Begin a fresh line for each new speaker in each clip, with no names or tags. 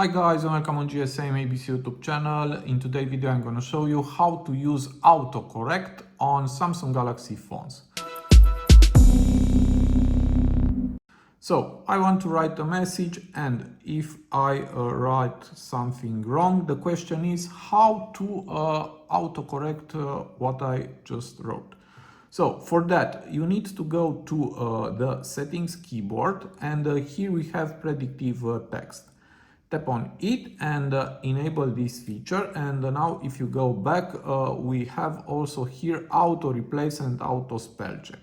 Hi guys and welcome on GSM-ABC YouTube channel. In today's video I'm going to show you how to use autocorrect on Samsung Galaxy phones. So I want to write a message, and if I write something wrong, the question is how to autocorrect what I just wrote. So for that you need to go to the settings keyboard, and here we have predictive text. Tap on it and enable this feature, and now if you go back we have also here auto replace and auto spell check.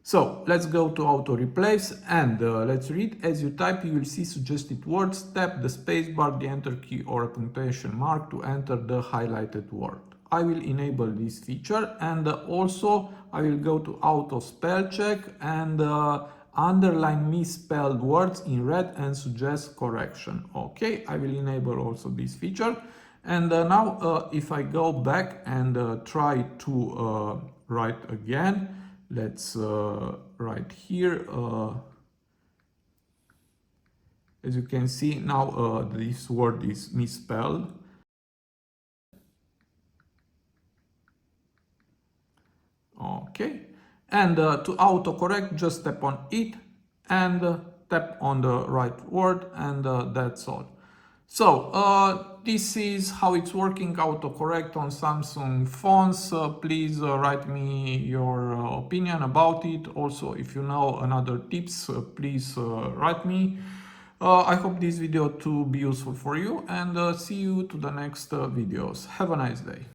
So let's go to auto replace and let's read. As you type, you will see suggested words. Tap the spacebar, the enter key or a punctuation mark to enter the highlighted word. I will enable this feature, and also I will go to auto spell check and underline misspelled words in red and suggest correction. Okay, I will enable also this feature. And now if I go back and try to write again, let's write here. As you can see now this word is misspelled. Okay, and to autocorrect, just tap on it and tap on the right word, and that's all. So this is how it's working, autocorrect on Samsung phones. Please write me your opinion about it. Also, if you know another tips, please write me. I hope this video to be useful for you, and see you to the next videos. Have a nice day.